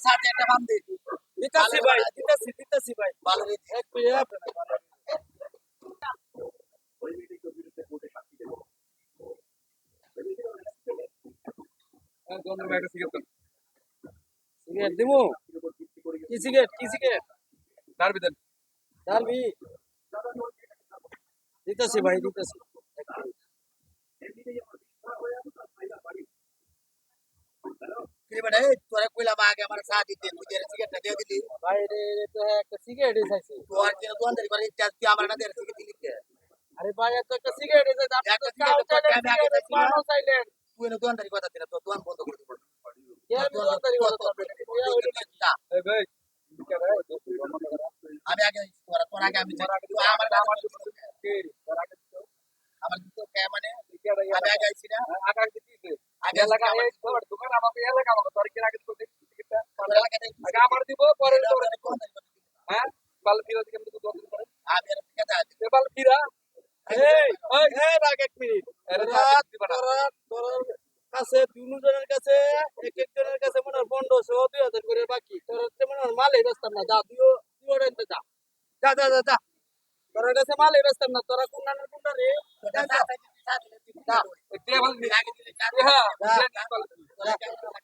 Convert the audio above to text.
সাথে একটা বাম দে দিতাছি ভাই, দিতাছি ভাই। ভালো রে এক মিনিট। সিগারেট দিমু? কি সিগারেট? কি সিগারেট? ডারবি দেন ডালবি? দিতাছি ভাই, দিতাছি। এক মিনিট। কি বেটা এই তোরে কইলাম আগে আমার চা দিতে তুই যে সিগারেটটা দিয়ে দিলি ভাই রে, তো একটা সিগারেটই চাইছি। তোর যে দোকানদারি করে ইচ্ছা তুই আমার না দিয়ে সিগারেট দিলি কে আরে ভাই, এত একটা সিগারেটই চাইছি। আপনি তো একটা চাও সিগারেট তো চাইলেন, আমি আগে সিগারেট চাইছি না পানও চাইলেন। তুই না দোকানদারি কথা দিনা তো দোকান বন্ধ করে দিব কে আমি দোকানদারি করতে পারবো না? ইয়া হইলো না। এই ভাই আমি আগে তোর আগে আমি চাই তুই আমার না আমার তো কে মানে আমি আগে আইছি না আগে দিতে আগে এলাকা আমার এই তোর দোকান আমাকে এলাকা আমাকে তোর কি আগে দিতে টিকিটটা এলাকাতে আগে আমার দিব পরে তোর দিব দোকানদারি করতে দিবি। হ্যাঁ বাল ফিরা দিকে আমি তো দোকান করে আমি আর টিকা দা বাল ফিরা এই, এই রাখ এক মিনিট। এর তোরা দিবা না তোরা তোর কাছে দুজনের কাছে এক একজনের কাছে মনে হয় 1500 2000 করে বাকি। তোর মনে হয় মালই বেচতাম না। যা তুইও রেন্টে যা। যা যা যা যা। তোর কাছে মালই বেচতাম না। তোরা কোনটা না কোনটা রে? তোরা চা চাইছিস চা দিলে তুই যা। তে বাল আগে দিলে চা হ্যাঁ যা। বাল তোরা